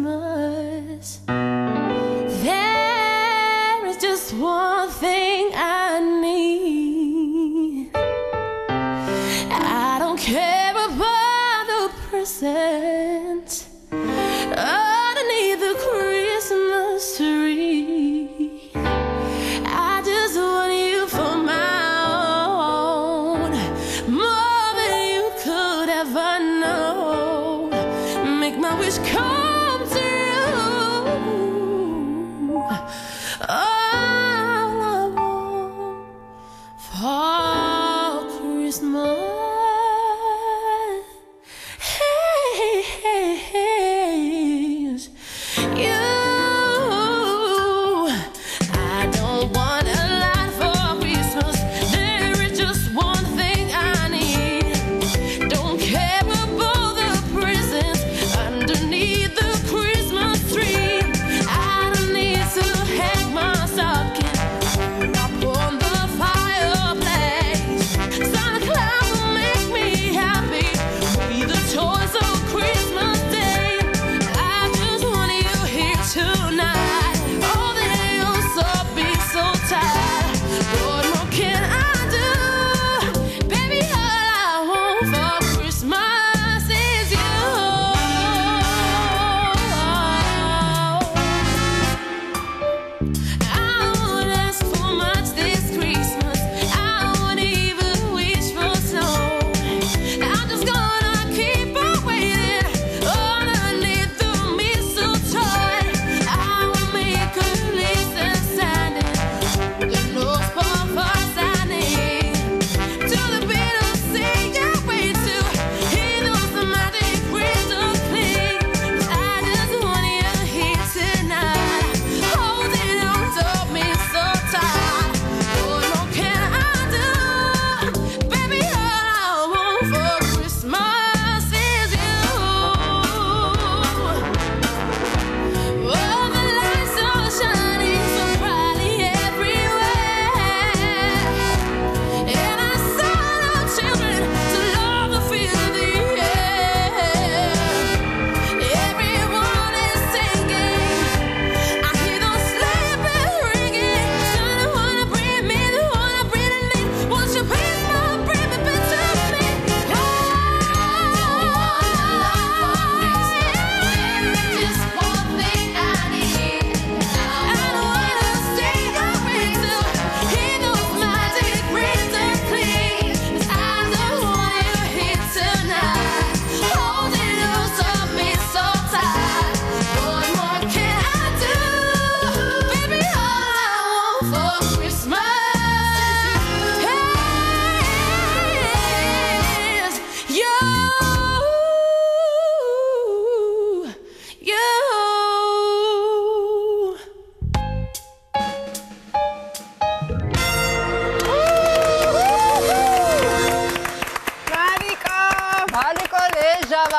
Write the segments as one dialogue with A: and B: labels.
A: Christmas. There is just one thing I need. I don't care about the presents underneath the Christmas tree. I just want you for my own, more than you could ever know. Make my wish come true. All I want for Christmas.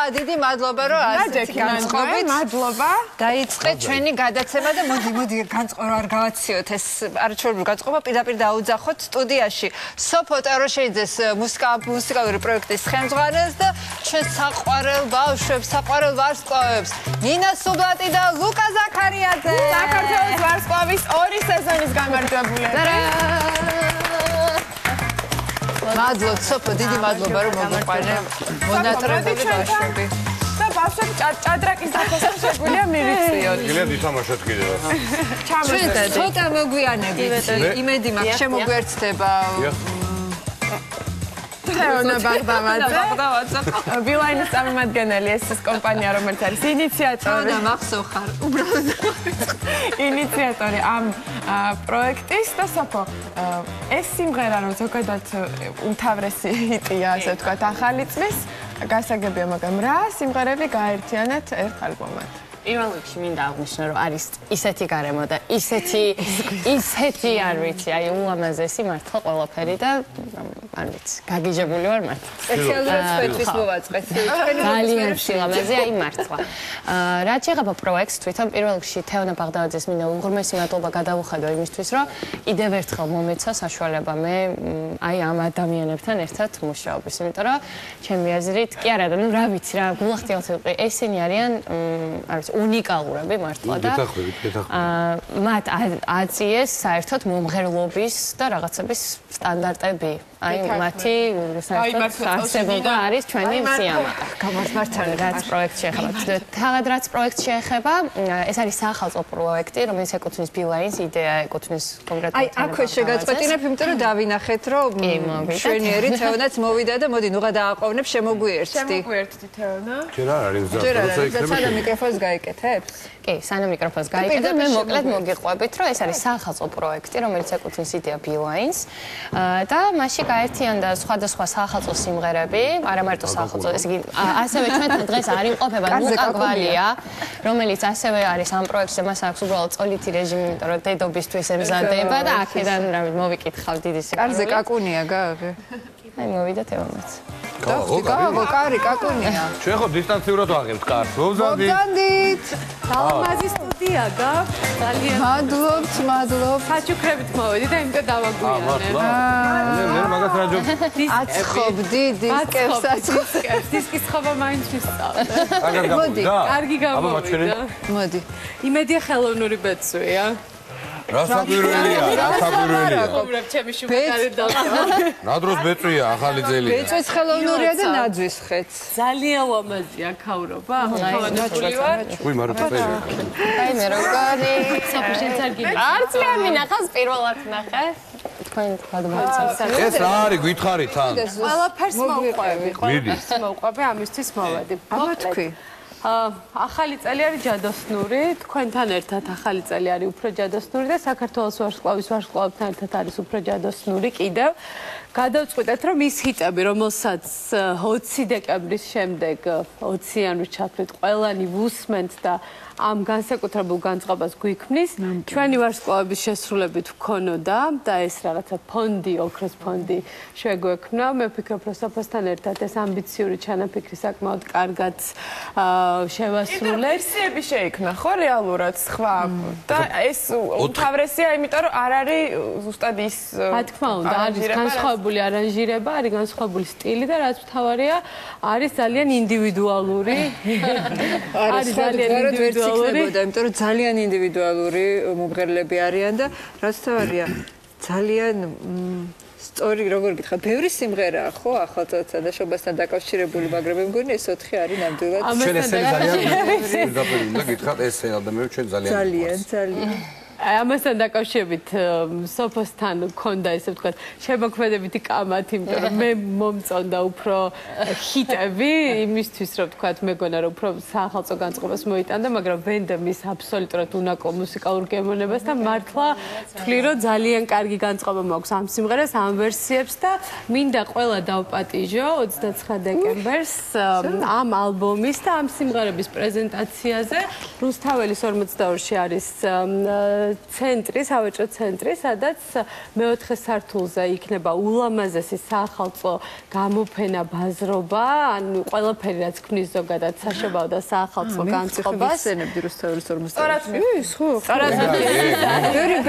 B: დიდი მადლობა რომ ასეთი განწყობით მადლობა დაიწყე ჩვენი გადაცემა და მოდი განწყობა არ გავაციოთ ეს არაჩვეულებრივი განწყობა პირდაპირ დაუძახოთ სტუდიაში სოფო ტეროშეიძეს მუსიკალური პროექტის ხელმძღვანელს და ჩვენ საყვარელ ბავშვებს საყვარელ ვარსკვლავებს ნინა სუბლატი და ლუკა ზაქარიაძე საქართველოს ვარსკვლავის 2 სეზონის გამარჯვებული მადლობთ სოფო დიდი მადლობა რომ მოგვიყვანე მონატრებული ბავშვები და ბავშვები ჭადრაკის დაფასება შეგვიძლია მივიწიოთ
C: გილენდი თამაშოთ კიდევ
B: ჩვენ ცოტა მოგვიანებით იმედი მაქვს შემოგვერთდება Leona Bagdavadze. Bilainis წარმომადგენელი ეს კომპანია რომელიც არის ინიციატორი. და მახსოვ ხარ. უბრალოდ ინიციატორი ამ პროექტის და სოფო ეს სიმღერა რომ ზოგადად უმთავრესი ჰიტია ასე ვთქვათ ახალი წლის გასაგებია მაგრამ რა სიმღერები გაერთიანეთ ერთ ალბომად.
D: პირველ რიგში მინდა აღნიშნო რომ არის ისეთი გარემო და ისეთი არ ვიცი აი ულამაზესი მართლა ყველაფერი და არ ვიცი, გაგიჟებული ვარ მათ.
B: სპეციალურად სვეტვის მოვაწყეთ.
D: ძალიან შილამაზე, აი მართლა. რაც შეეხება პროექტს, თვითონ პირველ რიგში თეონა ბაღდავაძეს მინდა უღრმესი მადლობა გადავუხადო იმისთვის, რომ კიდევ ერთხელ მომეცა საშუალება მე აი ამ ადამიანებთან ერთად მუშაობის, იმიტომ რომ ჩემი აზრით, კი არა, ну რა ვიცი რა, გულახდიალთები, ესენი არიან, არ ვიცი, უნიკალურები მართლა და მათ აწიეს საერთოდ მომღერლობის და რაღაცების სტანდარტები. აი მათი საერთოდ არსებობა არის ჩვენი სიამაყე.
B: გამართალი
D: რაც პროექტს შეეხება. თავად რაც პროექტს შეეხება, ეს არის სახალხო პროექტი, რომელიც ეკუთვნის Beeline-ს, იდეა ეკუთვნის კონკრეტულად.
B: აი აქვე შეგაწყვეტინებ, იმიტომ რომ დავინახეთ, რომ შვენიერი თეონაც მოვიდა და მოდი ნუღა დააყოვნებ, შემოგვიერთდი.
C: შემოგვიერთდი თეონა.
E: ჯერ არ არის
B: ჯერ არ არის, სანამ მიკროფონს გაიკეთებს?
D: კი, სანამ მიკროფონს გაიკეთებ, მე მოკლედ მოგიყვებით, რომ ეს არის სახალხო პროექტი, რომელიც ეკუთვნის იდეა Beeline-ს და მასში გაერთიანდა სხვადასხვა სახალხო სიმღერები, არა მარტო სახალხო, ესე იგი, ასევე ჩვენთან დღეს არ იმყოფება ლუკა გვალია, რომელიც ასევე არის ამ პროექტზე, მას აქვს უბრალოდ წოლითი რეჟიმი, იმიტომ რომ დედობისთვის ემზადება და აქედან რა მოვიკითხავ დიდი სიყვარული.
B: კარზე კაკუნია გააღე.
D: აი მოვიდა თეონაც.
B: გავაღო, კარი კაკუნია.
E: ჩვენ ხო დისტანციურად ვაღებთ კარს.
B: მოგდანდით.
C: ალმაზი სტუდია გაქვს. ძალიან
B: მადლობთ.
C: საჩუქრებით მოვედი და იმიტომ დავაგვიანე.
E: მე მაგას რა ჯობ.
B: აცხობდი დისკებსაც.
C: დისკის ხობა მაინც ვისწავლე.
B: მოდი,
C: კარგი გამოვიდა.
B: მოდი.
C: იმედია ხელოვნური ბეწვია.
E: რა საკვირველია, რა საკვირველია.
C: მოგრებ ჩემი შუბაკარი დავკვა.
E: რა დროს ბეწვია ახალი ძელი.
B: ბეწვიც ხელოვნურია და ნაძვის ხეც.
C: ძალიან ლამაზია ქავრობა. ახალგაზრდული ვარ.
E: უი, მარუპელი.
D: აი მე როგორი
C: საფუშენ წარგილი.
D: არც მე მინახავს პირველად ნახე. თქვენ გადმოიცავს.
E: ეს რა არის გითხარით თან?
C: ყველაფერს მოვყვები.
E: მიდი.
C: მოვყვები ამისთვის მოვედი.
B: აბა თქვი.
C: ახალი წელი არის ჯადოსნური, თქვენთან ერთად ახალი წელი არის უფრო ჯადოსნური და საქართველოს ვარსკვლავებთან ერთად არის უფრო ჯადოსნური კიდევ. გადავწყვიტეთ, რომ ის ჰიტები, რომელსაც 20 დეკემბრის შემდეგ 20-იანვრის ჩათვლით ყველანი ვუსმენთ და ამ განსაკუთრებულ განწყობას გვიქმნის, ჩვენი ვარსკვლავების შესრულებით ვქონოდა და ეს რაღაცა ფონდი, ოქროს ფონდი შეგვექმნა. მე ვფიქრობ, რომ სოფოსთან ერთად ეს ამბიციური ჩანაფიქრი საკმაოდ კარგად შევასრულეთ.
F: ვერსიები შეიქმნა ხო რეალურად სხვა და ეს უმთავრესია, იმიტომ რომ არ არის ზუსტად ის
C: რა თქმა უნდა, არის განსხვავებული არანჟირება, არის განსხვავებული სტილი და რაც მთავარია, არის ძალიან ინდივიდუალური.
B: არის ძალიან ინდივიდუალური. იმიტომ რომ ძალიან ინდივიდუალური მომღერლები არიან და რაც თავარია ძალიან სწორი როგორ გითხრათ, ბევრი სიმღერაა ხო ახალწლსა და შობასთან დაკავშირებული, მაგრამ მე მგონი ეს 4 არის ნამდვილად.
E: ჩვენ ესე ძალიან და გითხრათ ეს ადამიანები ჩვენ ძალიან
C: ამასთან დაკავშირებით სოფოსთან მქონდა ესე ვთქვათ შემოქმედებითი კამათი, იმიტომ რომ მე მომწონდა უფრო ჰიტები იმისთვის რომ ვთქვათ მეგონა რომ უფრო სახალხო განწყობას მოიტანდა, მაგრამ ვენდა მის აბსოლუტურად უნაკო მუსიკალურ გემოვნებას და მართლა ვთვლი რომ ძალიან კარგი განწყობა მაქვს ამ სიმღერას, ამ ვერსიებს და მინდა ყველა დავპატიჟო 29 დეკემბერს ამ ალბომის და ამ სიმღერების პრეზენტაციაზე. რუსთაველის 42-ში არის ცენტრი, სავაჭრო ცენტრი, სადაც მეოთხე სართულზე იქნება ულამაზესი სახალხო გამოფენა ბაზრობა, ანუ ყველაფერი რაც ქმნის ზოგადად საშობაო და სახალხო განწყობას.
B: ხსენებდი რუსთაველის 42-ში.
C: სწორად ხო,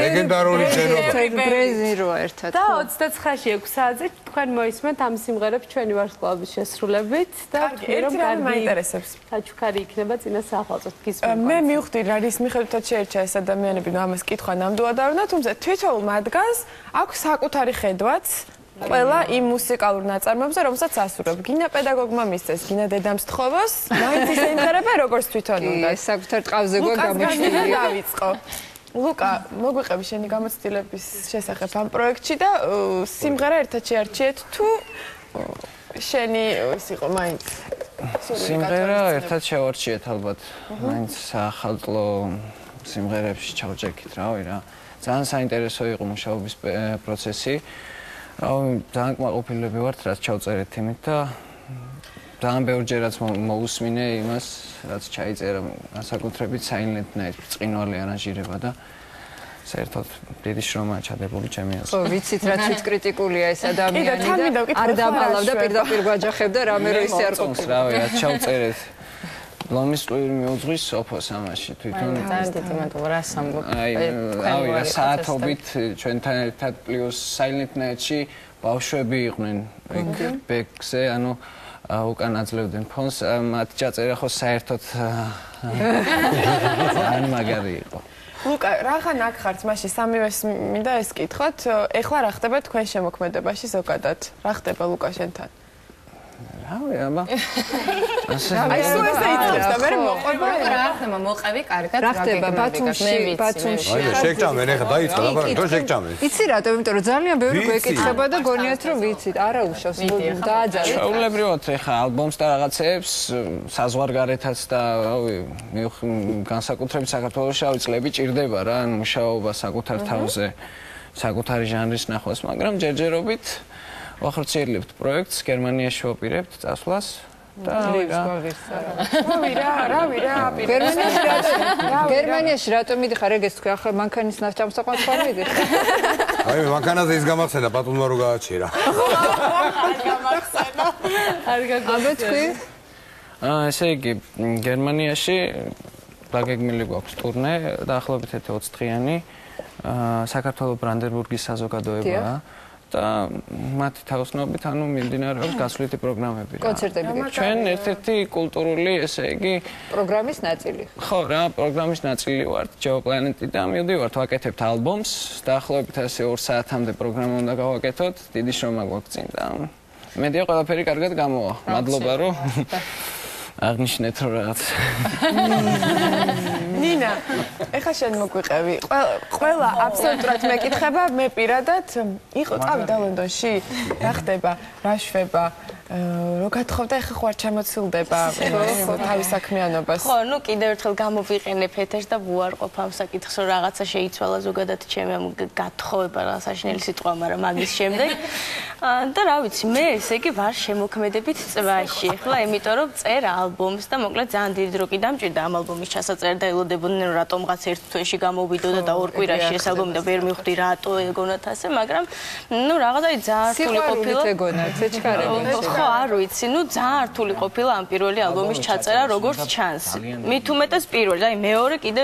E: ლეგენდარული შენობა.
B: ბრეზირო ერთად.
C: და 29-ში 6 საათზე თქვენ მოისმენთ ამ სიმღერებს ჩვენი ვარსკვლავების შესრულებით და
F: ერთი რამე მაინტერესებს.
C: საჩუქარი იქნება წინა სახალხოს გისმენთ.
F: მე მივხვდი რა რის მიხედვითაც შეერჩა ეს ადამიანები, ამას კითხვა ნამდვილად არ უნდა, თუმცა თვითონ მათგანს აქვს საკუთარი ხედვაც ყველა იმ მუსიკალურ ნაწარმოებზე, რომელსაც ასრულებ. გინა პედაგოგმა მისცეს, გინა დედამ სთხოვოს, მაინც ის ინტერესება როგორც თვითონ უნდა.
B: ეს საკუთარ ტყავზე გვამოშლილი.
F: დავიწყო. ლუკა, მოგვიყევი შენი გამოცდილების შესახებ ამ პროექტში და სიმღერა ერთად შეარჩიეთ თუ შენი ის იყო მაინც
G: სიმღერა ერთად შევარჩიეთ ალბათ. მაინც ახალწლო სიმღერებში ჩავჭერქით რავი რა. ძალიან საინტერესო იყო მუშაობის პროცესი. ძალიან კმაყოფილები ვართ, რაც ჩავწერეთ იმით და ძალიან ბევრჯერაც მოусმინე იმას, რაც ჩაიწერა განსაკუთრებით საინლენტნაირ ბრწყინვალე არანჟირება და საერთოდ დიდი შრომაა ჩადებული ჩემი აზრით.
B: ხო, ვიცით რა თვით კრიტიკულია ეს ადამიანი და არ დამალავდა პირდაპირ გვაჯახებდა რამე რო ისე არ ყოფილა.
G: რავი, რაც ჩავწერეთ. ლომის ყური მიუძღვის სოფოს ამაში თვითონ.
D: დიდი მადლობა, რას ამბობ.
G: რავი, რა საათობით ჩვენთან ერთად პლუს Silent Night-ში ბავშვები იყვნენ ეგ ბეკზე, ანუ უკან აძლევდნენ ფონს, მათ ჩაწერა ხო საერთოდ ძალიან მაგარი იყო.
F: ლუკა, რაღან აქ ხართ, მაშინ სამივეს მინდა ეს კითხოთ, ეხლა რა ხდება თქვენ შემოქმედებაში ზოგადად? რა ხდება ლუკა შენთან?
G: რავი, აბა.
F: აი, სულ ესე იწყებს და მე მოყვება.
D: რა ხდება, მოყევი კარგად.
B: რა ხდება ბათუმში?
E: აი, შეგჭამენ, ეხლა დაიწყო, ლაპარაკი, რომ შეგჭამენ.
B: იცი რატო, იმიტომ რომ ძალიან ბევრი გვეკითხება და გონიათ რომ ვიცით, არა უშავს, დააძალეთ.
G: ჩაულებრივად ეხა ალბომს და რაღაცეებს საზღვარგარეთაც და რავი, განსაკუთრებით საქართველოში რავი წლები ჭირდება რა, ან მუშაობა საკუთარ თავზე, საკუთარი ჟანრის ნახვას, მაგრამ ჯერჯერობით ვახორციელებთ პროექტს, გერმანიაში ვაპირებთ წასვლას და
B: გერმანიაში რატომ მიდიხარ ეგ ეს თქვი ახლა მანქანის ნავჭამსაყვანს ხარ მიდიხარ?
E: აი, მანქანაზე ის გამახსენდა პატონმა რო გააჩერა.
C: არ გაგო.
B: აბა თქვი?
G: ესე იგი, გერმანიაში დაგეგმილი გვაქვს ტურნე, დაახლოებით 20 დღიანი, საქართველოს ბრანდენბურგის საზოგადოებაა. და მათი თაოსნობით ანუ მიმდინარეობს გასვლითი პროგრამები რა.
B: კონცერტები გექცევთ.
G: ჩვენ ერთ-ერთი კულტურული, ესე იგი,
B: პროგრამის ნაწილი.
G: ხო რა, პროგრამის ნაწილი ვართ Geoplaneti და მივდივართ ვაკეთებთ ალბომს, დაახლოებით ასე 2 საათამდე პროგრამა უნდა გავაკეთოთ, დიდი შრომა გვაქვს წინ და მედია ყველაფერი კარგად გამოვა. მადლობა რომ აღნიშნეთ რომ რაღაც.
F: ნინა, ეხლა შენ მოგვიყევი. ყველა აბსოლუტურად მეკითხება, მე პირადად იყო წავიდა ლონდონში, რა ხდება, რა შვება, რო გათხოვდა, ეხლა ხო არ ჩამოცილდება თავის საქმიანობას.
H: ხო, ნუ კიდევ ერთხელ გამოვიყენებ ეთერს და ვუარყოფ ამ საკითხს, რომ რაღაცა შეიცვალა ზოგადად ჩემი ამ გათხოვება რა საშინელი სიტყვა, მაგრამ მაგის შემდეგ და რა ვიცი, მე ესე იგი ვარ შემოქმედებით წვაში. ეხლა იმიტომ რომ წერ ალბომს და მოკლედ ძალიან დიდი დრო კი დამჭირდა ამ ალბომის ჩასაწერად და ელოდებოდნენ რომ რატომღაც ერთ თვეში გამოვიდოდა და 2 კვირაში ეს ალბომი და ვერ მივხვდი რატო ეგონათ ასე, მაგრამ ნუ რაღაცა ძალიან რთული ყოფილა.
B: ეგონათ, ეჩქარები.
H: ხო, არ ვიცი, ნუ ძალიან რთული ყოფილა ამ პირველი ალბომის ჩაწერა, როგორც ჩანს. მით უმეტეს პირველი, აი მეორე კიდე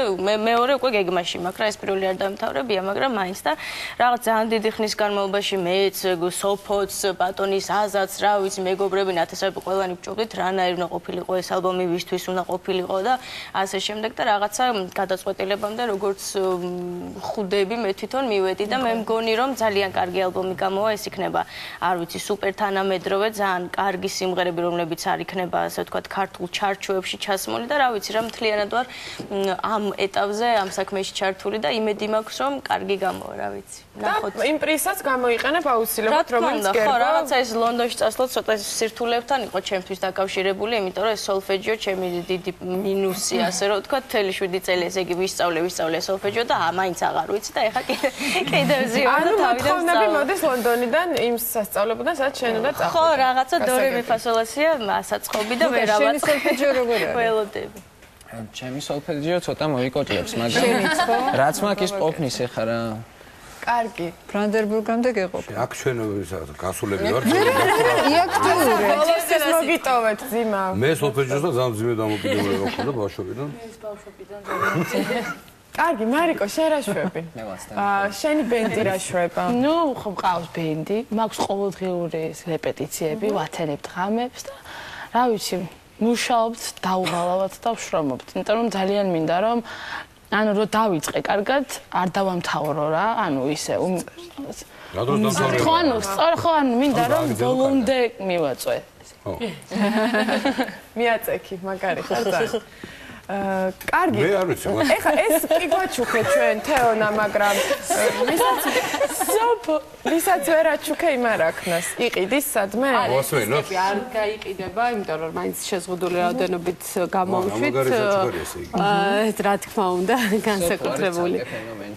H: მეორე უკვე გეგმაში მაქვს რა, ეს პირველი არ დამთავრებია, მაგრამ მაინც და რაღაც ძალიან დიდი ხნის განმავლობაში მეც სოფოც, ბატონის აზაც, რა ვიცი, მეგობრები ნათესავები ყველანი ვჭობდით, რანაირ უნდა ყოფილიყო ეს ალბომი, ვისთვის უნდა ყოფილიყო და ასე შემდეგ და რაღაცა გადაწყვეტილებამდე როგორც ხუდები მე თვითონ მივედი და მე მგონი რომ ძალიან კარგი ალბომი გამოვა, ეს იქნება, არ ვიცი, სუპერ თანამედროვე, ძალიან კარგი სიმღერები, რომლებიც არ იქნება, ასე ვთქვათ, ქართულ ჩარტში ჩასმული და რა ვიცი, რა მთლიანად ვარ ამ ეტაპზე, ამ საქმეში ჩართული და იმედი მაქვს, რომ კარგი გამოვა, რა ვიცი.
F: ნახოთ. და იმ პრიზსაც გამოიყენებ აუცილებლად, რომელიც გერბა.
H: ხო, რაღაცა ეს ლონდონში წასვლა ცოტა სირთულეებთან იყო ჩემთვის დაკავშირებული, იმიტომ რომ ეს სოლფეჯიო ჩემი დიდი მინუსი, ასე რომ ვთქვათ, მთელი 7 წელი ესე იგი ვისწავლე სოლფეჯიო და მაინც აღარ ვიცი და ეხლა კიდევ ზიარ და თავიდან
F: მოთხოვნები მოდის ლონდონიდან იმ სასწავლებელთან, სადაც შენ უნდა წახვიდე.
H: ხო, რაღაცა დორე მიფასოლასია, ასაწყობი და ვერავა.
B: შენი სოლფეჯიო როგორ არის?
H: ველოდები.
G: ჩემი სოლფეჯიო ცოტა მოიკოჭლებს, მაგრამ რაც მაქვს ის ყოფნის ეხა რა.
F: კარგი.
B: ბრანდენბურგამდე გეყოფ.
E: აქ ჩვენ გასულები ვართ.
B: იაქტიურე.
F: ეს მოგიტოვეთ ძიმა.
E: მე სოლფეჯიოს და ძალიან ძიმე დამოკიდებულება მქონდა ბავშვობიდან.
F: კარგი, მარიკო, შენ რა შვები?
G: მე ვასთან.
F: შენი ბენდი რა შვება?
I: ნუ ხო მყავს ბენდი, მაქვს ყოველდღიური რეპეტიციები, ვათენებთ ღამებს და რა ვიცი, მუშაობთ, დაუღალავთ და ვშრომობთ. იმიტომ რომ ძალიან მინდა რომ ანუ რო დავიწყე კარგად, არ დავამთავრო რა, ანუ ისე
E: რატომ დავამთავრე?
I: ხო, ანუ სწორ ხო, ანუ მინდა რომ ბოლომდე მივაწვე.
E: ხო.
F: მიაწექი, მაგარი ხარ ძალიან. კარგი.
E: მე არ ვიცი.
F: ეხა ეს კი გვაჩუქე ჩვენ თეონა, მაგრამ ვისაც ვერ აჩუქე იმ არ აქნას. იყიდის სადმე?
E: მოსვენოთ.
C: არ გაიყიდება, იმიტომ რომ მაინც შეზღუდული რაოდენობით გამოვშვით. რა თქმა უნდა, განსაკუთრებული.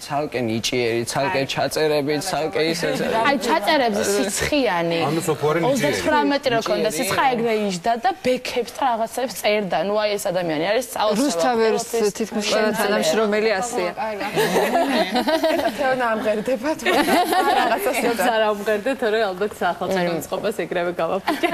G: ცალკე ნიჭიერი, ცალკე ჩაწერები, ცალკე ისე.
I: აი ჩაწერებზე სიცხიანი.
E: ანუ სოფوارი ნიჭიერი.
I: 39 რო ქონდა სიცხა ეგრე იჯდა და ბექებს და რაღაცებს წერდა. ნუ აი ეს ადამიანი არის სწავლ
B: რუსთავერს თითქმის ყველა თანამშრომელი ასეა.
F: ეხლა თეონა ამღერდება თუ რაღაცას
C: არ ამღერდა, თორე ალბათ სახელმწიფო წყობას ეგრევე გავაფუჭე.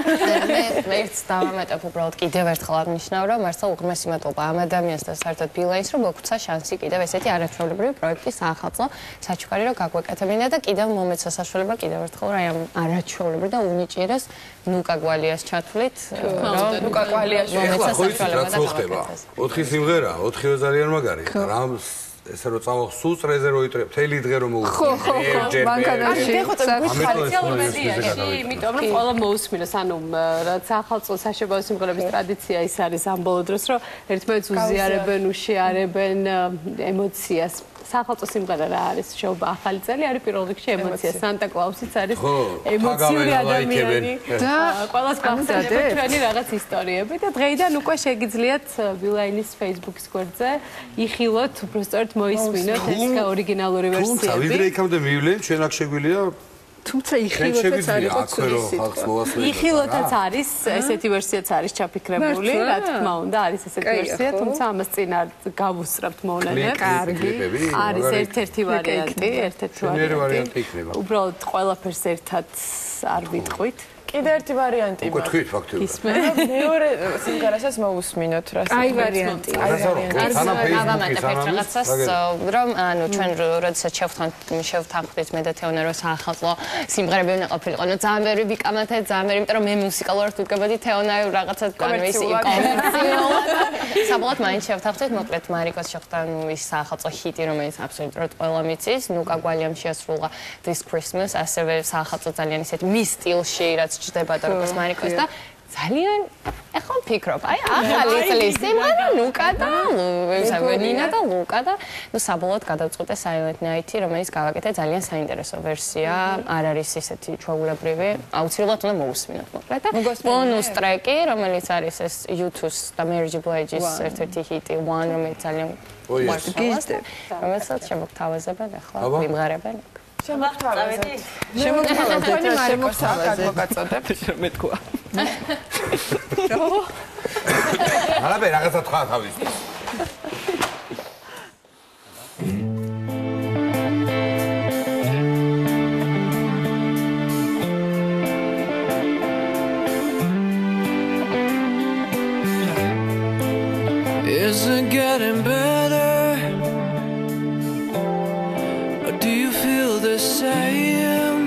D: მეც დავამეტებ უბრალოდ კიდევ ერთხელ აღნიშნავ, რომ მართლა უღრმესი მადლობა ამ ადამიანს და საერთოდ ბილაინს, რომ მოგცა შანსი კიდევ ესეთი არაჩვეულებრივი პროექტი საახალწლო საჩუქარი რომ გაგვეკეთებინა და კიდევ მომეცა საშუალება კიდევ ერთხელ რა ამ არაჩვეულებრივ და უნიჭიერეს ნუკა გვალიას ჩათვლით, რომ ნუკა გვალიაში
E: ახლა ხო იცით რა ხდება? 4 სიმღერა, 4-ვე ძალიან მაგარი. რამ ესე რომ წავა სულ წრეზე რო იტრებ, თელი დღე რომ მოვუხდი.
B: ხო, მანქანაში.
C: იმიტომ რომ ყველა მოусმინოს, ანუ რაც ახალწლო საშობაო სიმღერების ტრადიცია ის არის ამ ბოლო დროს, რომ ერთმანეთს უზიარებენ, უშიარებენ ემოციას. სახალხო სიმღერა რა არის? შოუბა ახალი წელი არის პირველ რიგში ემოცია. სანტა კლაუსიც არის ემოციური ადამიანი. და ყველას გახსოვდება ჩვენი რაღაც ისტორიები და დღეიდან უკვე შეგიძლიათ ბილაინის Facebook-ის გვერდზე იხილოთ, უბრალოდ მოისმინოთ ეს ორიგინალური ვერსიები.
E: თუმცა ვიდრე იქამდე მივლენ, ჩვენ აქ შეგვიძლია
B: თუმცა იხილოთაც არ იყო ცუდი.
C: იხილოთაც არის, ესეთი ვერსიაც არის ჩაფიქრებული, რა თქმა უნდა, არის ესეთი ვერსია, თუმცა ამას წინ არ გავუსწრებთ მოვლენებს.
B: კარგი.
C: არის ერთ-ერთი ვარიანტი, უბრალოდ ყველაფერს ერთად არ ვიტყვით.
F: კიდე ერთი ვარიანტი.
E: უკვე თქვით ფაქტობრივად.
F: მეორე სიმღერასაც მოусმინოთ რა.
B: აი ვარიანტი.
D: რაღაცას რომ ანუ ჩვენ როდესაც შევთანხმდით მე და თეონა რომ საახალწლო სიმღერები უნდა ყოფილიყო. ნუ ძალიან ბევრი ვიკამათეთ, ძალიან ბევრი, იმიტომ რომ მე მუსიკალურად ვდგებოდი თეონა რაღაცა კომერციულად. საბოლოოდ მაინც შევთანხმდით, მოკლედ მარიკოს შეხვდა ნუ ის საახალწლო ჰიტი, რომელიც აბსოლუტურად ყველა მიცის. ნუკა გვალიამ შეასრულა This Christmas, ასევე საახალწლო ძალიან ისეთი მის სტილში, რაც ჭდება და როგორც მარიკოს და ძალიან ახლა ვფიქრობ, აი ახალი წლის სიმღერა ნუკა და ნინა და ლუკა და ნუ საბოლოოდ გადავწყვიტე Silent Night-ი, რომელიც გავაკეთე ძალიან საინტერესო ვერსია, არ არის ისეთი ჩვეულებრივი, აუცილებლად უნდა მოусმინოთ მოკლედ და ბონუს ტრეკი, რომელიც არის ეს U2-ს და Mary J. Blige-ის ერთ-ერთი ჰიტი One, რომელიც ძალიან გიზდებ, რომელსაც შემოგთავაზებენ ახლა ვიმღერებენ.
F: შემოგთავაზეთ. გადმოგაწოდებ.
G: მე თქვა.
E: არაბე რაღაცა თქვა თავის.
A: Isn't getting better? Or do you feel the same?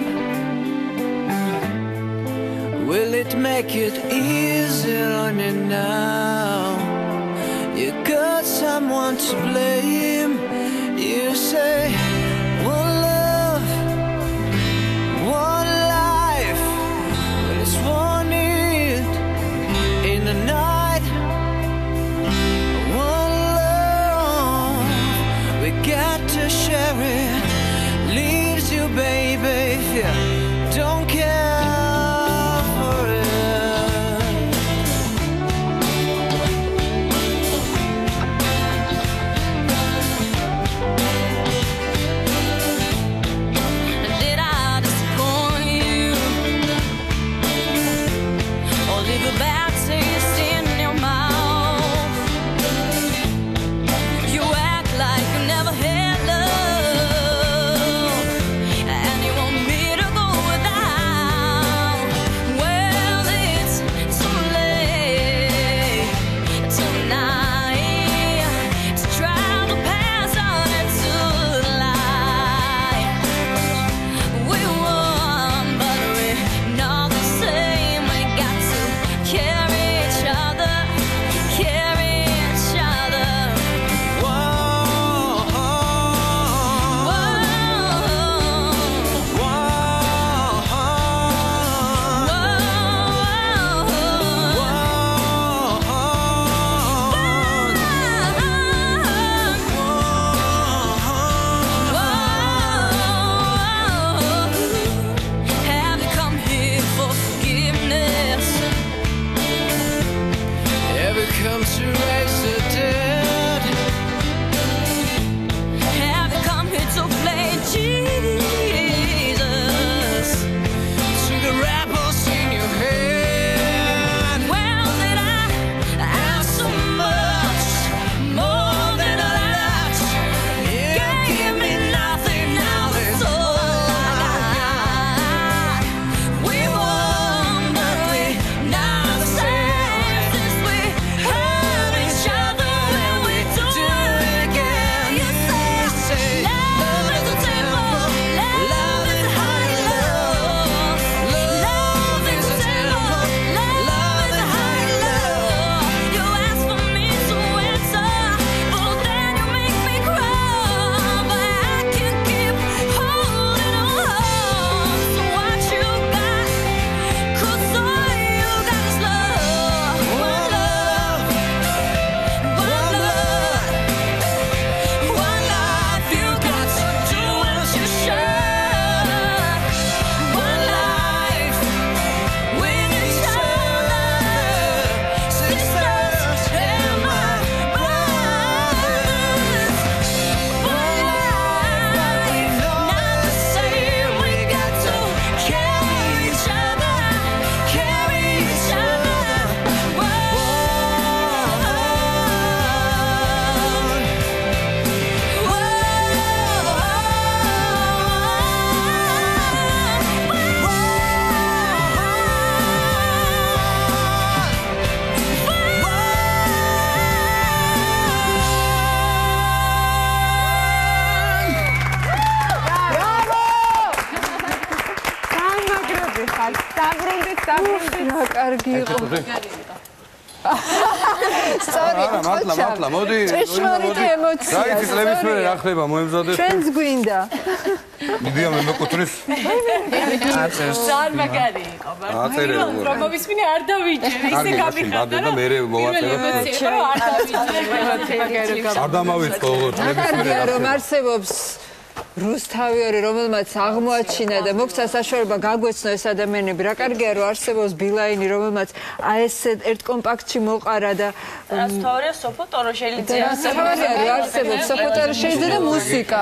A: Will it make it easier on you now? You got someone to blame. You say, one love, one life. But it's one need in the night. One love, we got to share it. Leaves you, baby, if you don't care. And you want me to go
B: რა კარგი იყო. სწორი
E: მართლა, მოდი.
B: ჭეშმარიტი ემოცია.
E: დაიცი წლების მერე რა ხდება, მოემზადეთ.
B: ჩვენც გვინდა.
E: მიდია მე მეკუთვნის.
H: ძალიან მაგარი იყო, მაგრამ რომ მოვისმინე არ დავიჯერ, ისე გამიხარდა რომ მე მოვაწევ.
E: არ დამავიწყო წლების მერე.
B: რომ არსებობს რუსთავიარი, რომელმაც აღმოაჩინა და მოგვცა საშუალება გაგვეცნო ეს ადამიანები. რა კარგია რომ არსებობს ბილაინი, რომელმაც აი ეს ერთ კომპაქტში მოყარა და
H: რუსთავია სოფო ტოროშელიძე
B: არსებობს სოფო ტოროშელიძე და მუსიკა.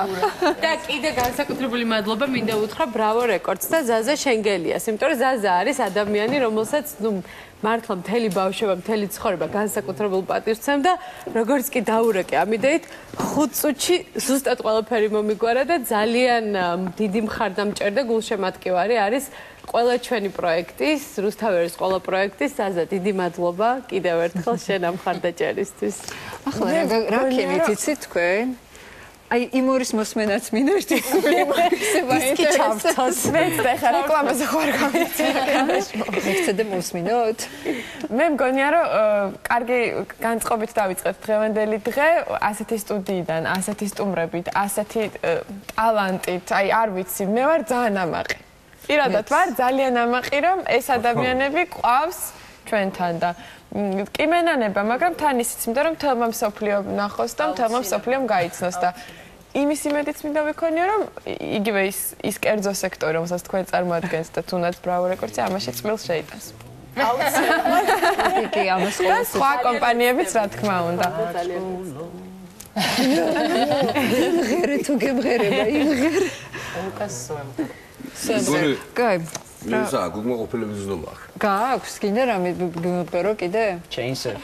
C: და კიდე განსაკუთრებული მადლობა მინდა უთხრა ბრავო რეკორდს და ზაზა შენგელიას, იმიტომ რომ ზაზა არის ადამიანი, რომელსაც მართლა მთელი ბავშვობა, მთელი ცხოვრება განსაკუთრებულ პატივს სცემდა, როგორც კი დაურეკე ამ იდეით, 5 წუთში ზუსტად ყველაფერი მომიგვარა და ძალიან დიდი მხარდამჭერდა გულშემატკივარი არის ყველა ჩვენი პროექტის, რუსთავერის ყველა პროექტის, ზაზა, დიდი მადლობა კიდევ ერთხელ შენ ამ მხარდაჭერისთვის.
B: ახლა რა ქიმით იცით თქვენ? აი იმორის მოსმენაც მინდა ერთი სული მოიქცება ინტერესს.
F: მეც და ხა რეკლამაზე ხარ გამიწევი.
B: მიგცედა მოსმინოთ?
F: მე მგონია რომ კარგი განწყობით დავიწყეთ დღევანდელი დღე ასეთი სტუდიიდან, ასეთი სტუმრებით, ასეთი ტალანტით, აი არ ვიცი, მე ვარ ძალიან ამაყი. პირადად ვარ ძალიან ამაყი რომ ეს ადამიანები ყავს ჩვენთან და კი მენანება, მაგრამ თან ისიც მინდა რომ თელმა მსოფლიო ნახოს და თელმა მსოფლიომ გაიცნოს და იმის იმედიც მინდა ვიქონიო რომ იგივე ის კერძო სექტორი რომელსაც თქვენ წარმოადგენთ და თუნდაც ბრავო რეკორდსი ამაში წყვილს შეიტანს.
B: აუცილებლად. კი ამას
F: და სხვა კომპანიებიც რა თქმა უნდა.
B: იმღერე თუ გემღერება იმღერე. კაი.
E: ისა გუკმაყოფილების ზნობა.
B: გააქვს კიდე რამე გიმღერო კიდე?
D: ჩეინსერ.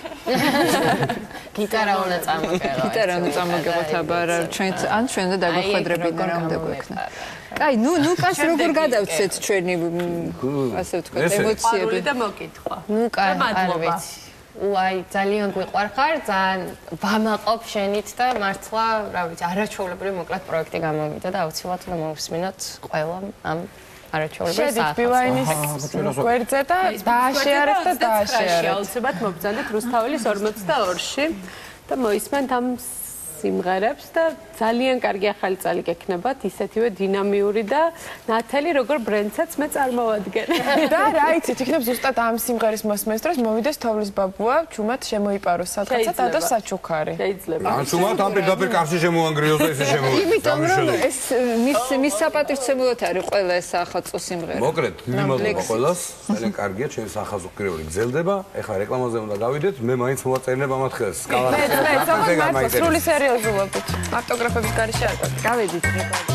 D: გიტარა უნდა წამოგეღო.
B: გიტარა უნდა წამოგეღოთ აბა რა ჩვენ ან ჩვენ და დაგვეხვედრებინა რა უნდა გვექნა. კაი, ნუ კაც როგორ გადავცეთ ჩვენი ასე ვთქვათ ემოციები
C: და მოკითხვა.
D: ნუ კაც არ ვიცი. უაი, ძალიან გვიყვარხარ, ძალიან ვამაყობ შენით და მართლა, რა ვიცი, არაჩვეულებრივი მოკლედ პროექტი გამოვიდა და აუცილებლად უნდა მოვისმინოთ ყველამ ამ არაჩვეულებრივ
F: შედით ბილაინის გვერდზე და დააშეარეთ და დააშეარეთ.
C: აუცილებლად მოგზავნეთ რუსთაველის 42-ში და მოისმენთ ამ სიმღერებს და ძალიან კარგი ახალი წალი გექნებათ, ისეთივე დინამიური და ნათელი როგორ ბრენდსაც მე წარმოვადგენ.
F: და რა იცით, იქნებ ზუსტად ამ სიმღერის მოსმენს დროს მოვიდეს თოვლის ბაბუა, ჩუმად შემოიპაროს სადღაცა და საჩუქარი.
C: შეიძლება.
E: ან ჩუმად ამ პირდაპირ კარში შემოანგრიოს და ესე შემოვიდა.
B: იმიტომ რომ ეს მის საპატივცემულოდ არის ყველა ეს ახალწო სიმღერა.
E: მოკლედ, დიდი მადლობა ყველას. ძალიან კარგია, ჩვენი სახაზო კრიული გრძელდება. ეხლა რეკლამაზე უნდა გავიდეთ, მე მაინც მოვაწერნებ ამათ ხელს.
F: მე სრული სერიოზულობით. ავტოგრაფების გარეშე არ გაგვი.
B: გავედით რეკლამა.